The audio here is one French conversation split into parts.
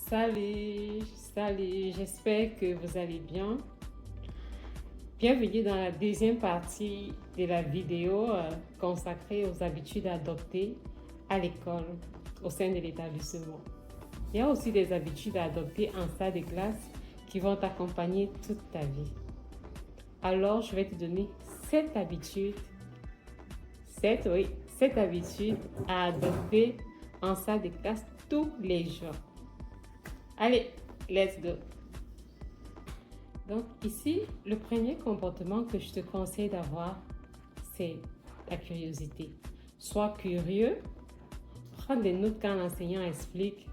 Salut, j'espère que vous allez bien. Bienvenue dans la deuxième partie de la vidéo consacrée aux habitudes adoptées à l'école au sein de l'établissement. Il y a aussi des habitudes à adopter en salle de classe qui vont t'accompagner toute ta vie. Alors, je vais te donner 7 habitudes à adopter en salle de classe tous les jours. Allez, let's go! Donc ici, le premier comportement que je te conseille d'avoir, c'est la curiosité. Sois curieux, prends des notes quand l'enseignant explique,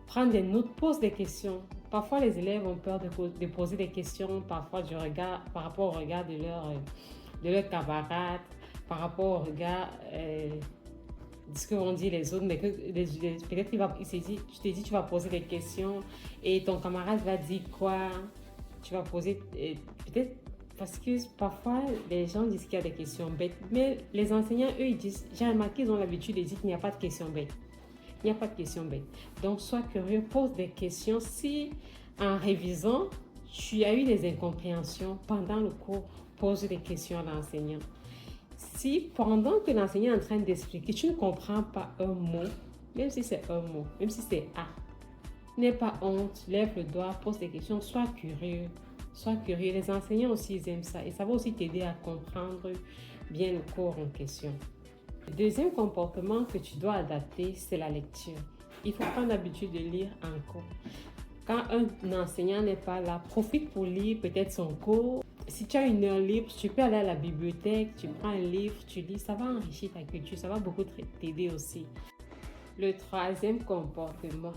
prends des notes, pose des questions. Parfois, les élèves ont peur de poser des questions par rapport au regard de leurs camarades, par rapport au regard de ce que vont dire les autres, mais peut-être tu te dis, tu vas poser des questions et ton camarade va dire quoi? Tu vas poser, peut-être parce que parfois les gens disent qu'il y a des questions bêtes, mais les enseignants, eux, ils disent, j'ai remarqué, ils ont l'habitude de dire qu'il n'y a pas de questions bêtes. Il n'y a pas de questions bêtes. Donc, sois curieux, pose des questions. Si en révisant, tu as eu des incompréhensions pendant le cours, pose des questions à l'enseignant. Si pendant que l'enseignant est en train d'expliquer, tu ne comprends pas un mot, même si c'est un mot, même si c'est A, n'aie pas honte, lève le doigt, pose des questions, sois curieux. Sois curieux. Les enseignants aussi, ils aiment ça et ça va aussi t'aider à comprendre bien le cours en question. Le deuxième comportement que tu dois adapter, c'est la lecture. Il faut prendre l'habitude de lire en cours. Quand un enseignant n'est pas là, profite pour lire peut-être son cours. Si tu as une heure libre, tu peux aller à la bibliothèque, tu prends un livre, tu lis, ça va enrichir ta culture, ça va beaucoup t'aider aussi. Le troisième comportement,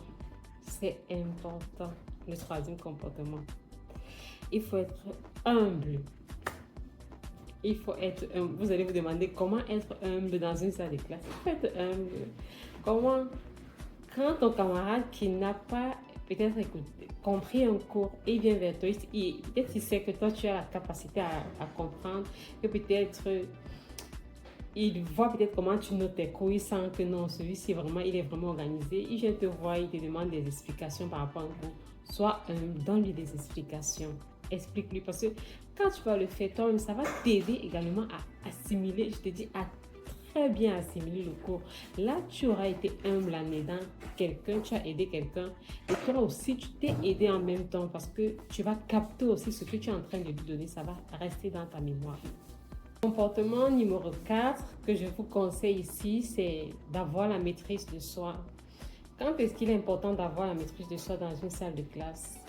c'est important. Le troisième comportement, il faut être humble. Il faut être humble. Vous allez vous demander comment être humble dans une salle de classe. Il faut être humble. Comment, quand ton camarade qui n'a pas peut-être compris un cours et vient vers toi, peut-être qu'il sait que toi tu as la capacité à comprendre, que peut-être il voit peut-être comment tu notes tes cours, il sent que non, celui-ci vraiment, il est vraiment organisé. Il vient te voir, il te demande des explications par rapport à un cours. Sois humble, donne-lui des explications. Explique-lui parce que quand tu vas le faire toi-même, ça va t'aider également à assimiler, je te dis, à très bien assimiler le cours. Là, tu auras été humble en aidant quelqu'un, tu as aidé quelqu'un et toi aussi, tu t'es aidé en même temps parce que tu vas capter aussi ce que tu es en train de lui donner, ça va rester dans ta mémoire. Comportement numéro 4 que je vous conseille ici, c'est d'avoir la maîtrise de soi. Quand est-ce qu'il est important d'avoir la maîtrise de soi dans une salle de classe?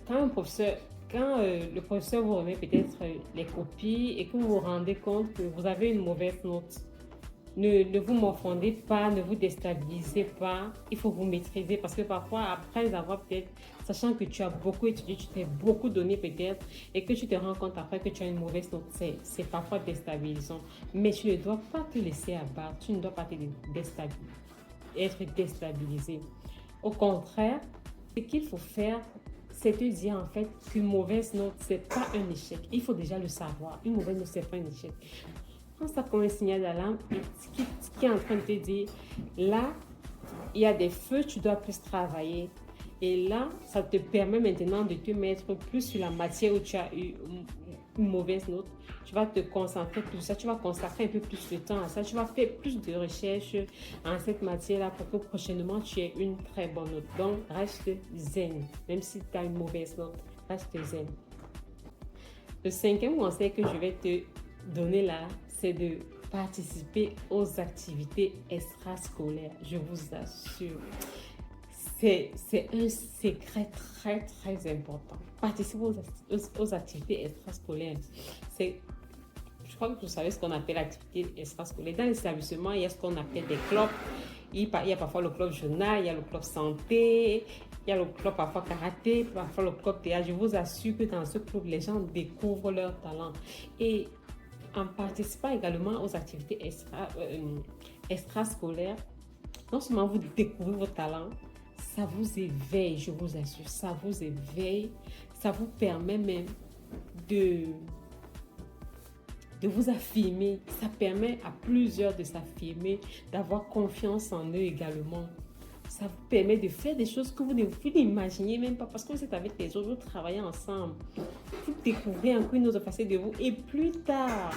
Quand le professeur vous remet peut-être les copies et que vous vous rendez compte que vous avez une mauvaise note, ne vous morfondez pas, ne vous déstabilisez pas. Il faut vous maîtriser parce que parfois, après avoir peut-être, sachant que tu as beaucoup étudié, tu t'es beaucoup donné peut-être et que tu te rends compte après que tu as une mauvaise note, c'est parfois déstabilisant. Mais tu ne dois pas te laisser abattre, tu ne dois pas être déstabilisé. Au contraire, ce qu'il faut faire, c'est te dire en fait qu'une mauvaise note, c'est pas un échec. Il faut déjà le savoir. Une mauvaise note, c'est pas un échec. Prends ça comme un signal d'alarme et ce qui est en train de te dire, là, il y a des feux, tu dois plus travailler. Et là, ça te permet maintenant de te mettre plus sur la matière où tu as eu une mauvaise note. Tu vas te concentrer plus sur ça, tu vas consacrer un peu plus de temps à ça. Tu vas faire plus de recherches en cette matière-là pour que prochainement tu aies une très bonne note. Donc, reste zen. Même si tu as une mauvaise note, reste zen. Le cinquième conseil que je vais te donner là, c'est de participer aux activités extrascolaires. Je vous assure. C'est un secret très, très important. Participer aux activités extrascolaires. Je crois que vous savez ce qu'on appelle l'activité extrascolaire. Dans les établissements, il y a ce qu'on appelle des clubs. Il y a parfois le club journal, il y a le club santé, il y a le club parfois karaté, parfois le club théâtre. Je vous assure que dans ce club, les gens découvrent leur talent. Et en participant également aux activités extrascolaires, non seulement vous découvrez vos talents, ça vous éveille, je vous assure, ça vous éveille, ça vous permet même de vous affirmer, ça permet à plusieurs de s'affirmer, d'avoir confiance en eux également. Ça vous permet de faire des choses que vous n'imaginez même pas parce que vous êtes avec les autres, vous travaillez ensemble. Vous découvrez encore une autre facette de vous. Et plus tard,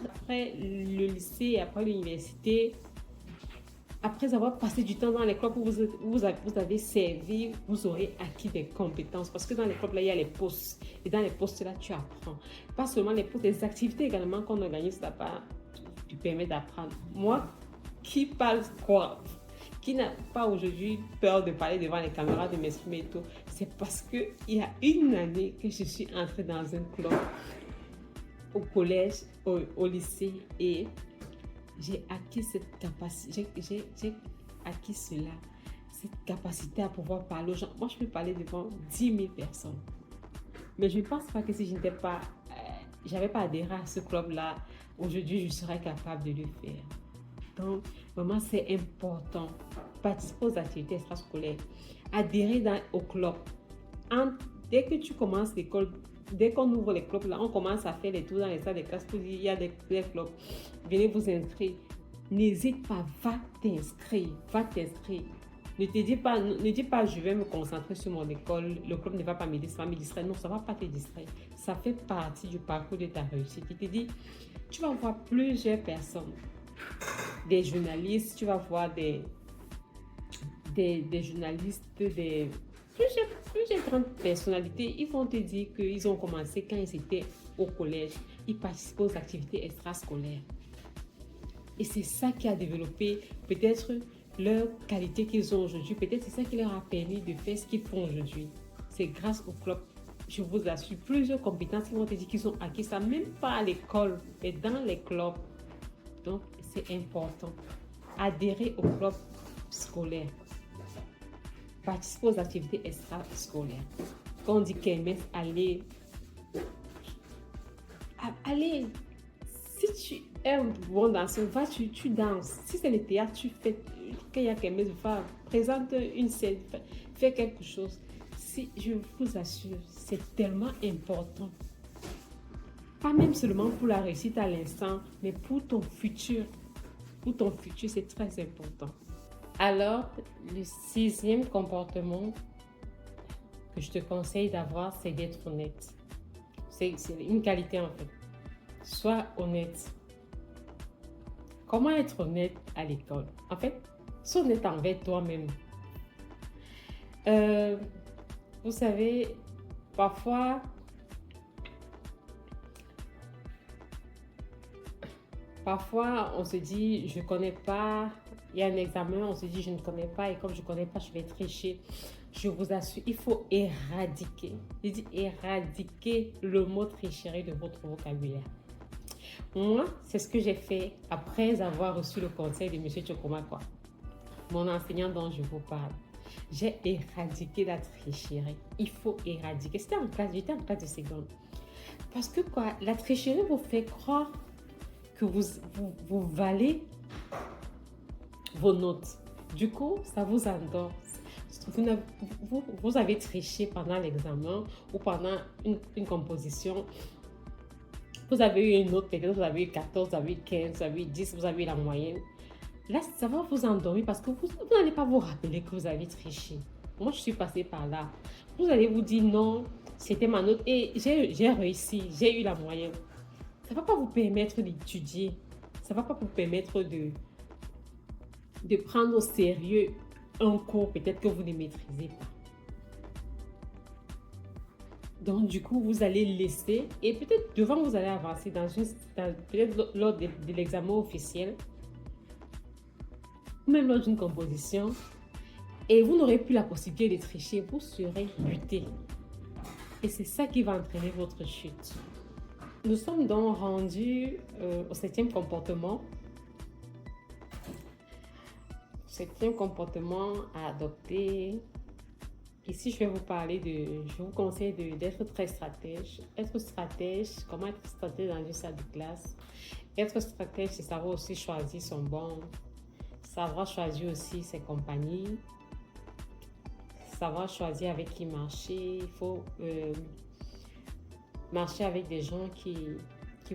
après le lycée, après l'université, après avoir passé du temps dans les clubs où vous avez servi, vous aurez acquis des compétences. Parce que dans les clubs, là, il y a les postes. Et dans les postes, là, tu apprends. Pas seulement les postes, les activités également qu'on organise là-bas, tu permets d'apprendre. Moi, qui parle quoi? Qui n'a pas aujourd'hui peur de parler devant les caméras, de m'exprimer et tout, c'est parce qu'il y a une année que je suis entrée dans un club au collège, au lycée, et j'ai acquis cette capacité, j'ai acquis cela, cette capacité à pouvoir parler aux gens. Moi, je peux parler devant 10 000 personnes. Mais je ne pense pas que si je n'étais pas, j'avais pas adhéré à ce club-là, aujourd'hui, je serais capable de le faire. Donc, vraiment, c'est important. Participer aux activités extrascolaires. Adhérer au club. Dès que tu commences l'école, dès qu'on ouvre les clubs, là, on commence à faire les tours dans les salles de classe. Il y a des clubs. Venez vous inscrire. N'hésite pas, va t'inscrire. Va t'inscrire. Ne dis pas, je vais me concentrer sur mon école. Le club ne va pas me distraire. Non, ça ne va pas te distraire. Ça fait partie du parcours de ta réussite. Il te dit, tu vas voir plusieurs personnes. Des journalistes, tu vas voir des journalistes, plusieurs grandes personnalités. Ils vont te dire qu'ils ont commencé quand ils étaient au collège. Ils participent aux activités extrascolaires. Et c'est ça qui a développé peut-être leur qualité qu'ils ont aujourd'hui. Peut-être c'est ça qui leur a permis de faire ce qu'ils font aujourd'hui. C'est grâce au club. Je vous assure, plusieurs compétences qui vont te dire qu'ils ont acquis ça, même pas à l'école, mais dans les clubs. Donc, c'est important. Adhérer au club scolaire. Participer aux activités extrascolaires. Quand on dit KMS, allez. Si tu es un bon danseur, va, tu danses. Si c'est le théâtre, tu fais. Quand il y a KMS, présente une scène, fais quelque chose. Si, je vous assure, c'est tellement important. Pas même seulement pour la réussite à l'instant, mais pour ton futur. Pour ton futur, c'est très important. Alors, le 6e comportement que je te conseille d'avoir, c'est d'être honnête. C'est une qualité en fait. Sois honnête. Comment être honnête à l'école? En fait, sois honnête envers toi-même. Vous savez, parfois, on se dit, je ne connais pas. Il y a un examen, on se dit, je ne connais pas. Et comme je ne connais pas, je vais tricher. Je vous assure, il faut éradiquer. Je dis éradiquer le mot tricherie de votre vocabulaire. Moi, c'est ce que j'ai fait après avoir reçu le conseil de M. Tchokomakwa, mon enseignant dont je vous parle. J'ai éradiqué la tricherie. Il faut éradiquer. J'étais en classe de seconde. Parce que quoi, la tricherie vous fait croire que vous valez vos notes. Du coup, ça vous endort. Vous avez triché pendant l'examen ou pendant une composition. Vous avez eu une note, peut-être vous avez eu 14, vous avez eu 15, vous avez eu 10, vous avez eu la moyenne. Là, ça va vous endormir parce que vous n'allez pas vous rappeler que vous avez triché. Moi, je suis passée par là. Vous allez vous dire non, c'était ma note et j'ai réussi, j'ai eu la moyenne. Ça ne va pas vous permettre d'étudier. Ça ne va pas vous permettre de prendre au sérieux un cours peut-être que vous ne maîtrisez pas. Donc, du coup, vous allez laisser et peut-être devant, vous allez avancer peut-être lors de l'examen officiel ou même lors d'une composition et vous n'aurez plus la possibilité de tricher. Vous serez buté. Et c'est ça qui va entraîner votre chute. Nous sommes donc rendus au 7e comportement. 7e comportement à adopter. Ici, je vais vous parler je vous conseille d'être très stratège. Être stratège, comment être stratège dans une salle de classe. Être stratège, c'est savoir aussi choisir son banc. Savoir choisir aussi ses compagnies. Savoir choisir avec qui marcher. Il faut marcher avec des gens qui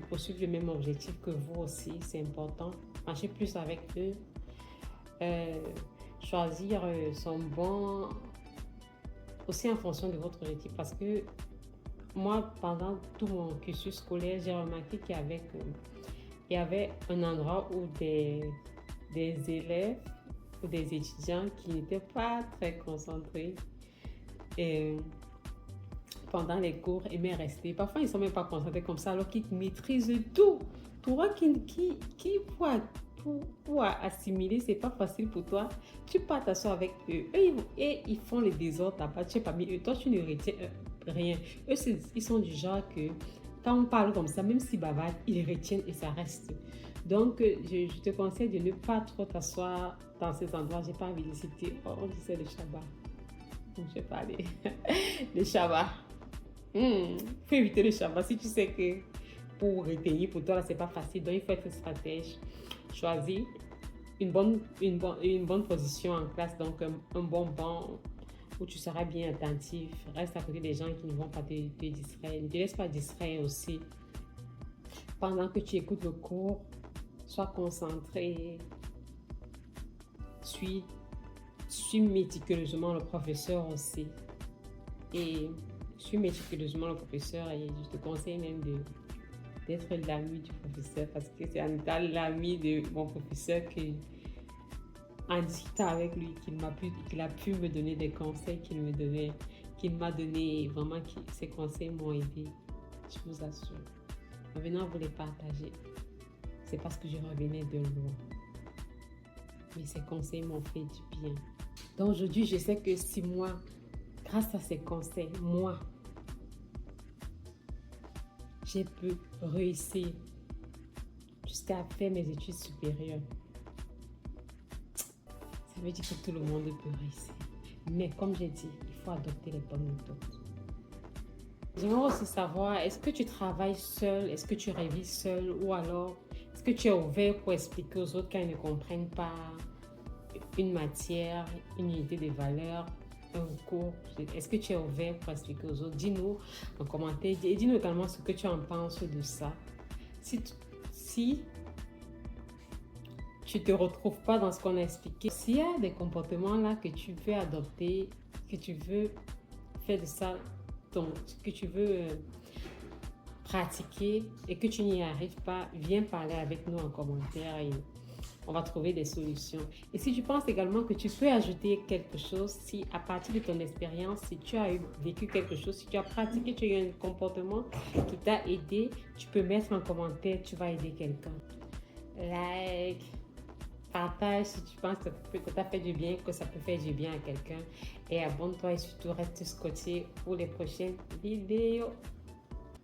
poursuivent le même objectif que vous aussi. C'est important. Marcher plus avec eux. choisir sont bons aussi en fonction de votre objectif. Parce que moi, pendant tout mon cursus scolaire, j'ai remarqué il y avait un endroit où des élèves ou des étudiants qui n'étaient pas très concentrés et pendant les cours aimaient rester. Parfois, ils ne sont même pas concentrés comme ça alors qu'ils maîtrisent tout. Toi pour assimiler, c'est pas facile pour toi. Tu pars t'asseoir avec eux. Ils font le désordre là-bas. Tu es parmi eux. Toi, tu ne retiens rien. Eux, ils sont du genre que quand on parle comme ça, même si bavard, ils retiennent et ça reste. Donc, je te conseille de ne pas trop t'asseoir dans ces endroits. J'ai pas envie de citer. Oh, on disait le Shabbat. Je vais parler. Le Shabbat. Faut éviter le Shabbat. Si tu sais que pour retenir, pour toi, là, c'est pas facile. Donc, il faut être stratège. Choisis une bonne position en classe. Donc, un bon banc où tu seras bien attentif. Reste à côté des gens qui ne vont pas te distraire. Ne te laisse pas distraire aussi. Pendant que tu écoutes le cours, sois concentré. Suis méticuleusement le professeur aussi. Et suis méticuleusement le professeur et je te conseille même d'être l'ami du professeur parce que c'est en étant l'ami de mon professeur que, en discutant avec lui, qu'il a pu me donner des conseils qu'il m'a donné vraiment, ces conseils m'ont aidé. Je vous assure. En venant vous les partager, c'est parce que je revenais de loin. Mais ces conseils m'ont fait du bien. Donc aujourd'hui, je sais que si moi, grâce à ces conseils, moi, j'ai pu réussir jusqu'à faire mes études supérieures, ça veut dire que tout le monde peut réussir. Mais comme j'ai dit, il faut adopter les bonnes méthodes. J'aimerais aussi savoir, est-ce que tu travailles seul, est-ce que tu révises seul ou alors est-ce que tu es ouvert pour expliquer aux autres quand ils ne comprennent pas une matière, une unité de valeur, un cours? Est-ce que tu es ouvert pour expliquer aux autres? Dis-nous en commentaire et dis-nous également ce que tu en penses de ça. Si tu ne te retrouves pas dans ce qu'on a expliqué, s'il y a des comportements là que tu veux adopter, que tu veux faire de ça, que tu veux pratiquer et que tu n'y arrives pas, viens parler avec nous en commentaire et on va trouver des solutions. Et si tu penses également que tu peux ajouter quelque chose, si à partir de ton expérience, si tu as vécu quelque chose, si tu as pratiqué, tu as eu un comportement qui t'a aidé, tu peux mettre en commentaire, tu vas aider quelqu'un. Like, partage si tu penses que ça t'a fait du bien, que ça peut faire du bien à quelqu'un. Et abonne-toi et surtout reste scotché pour les prochaines vidéos.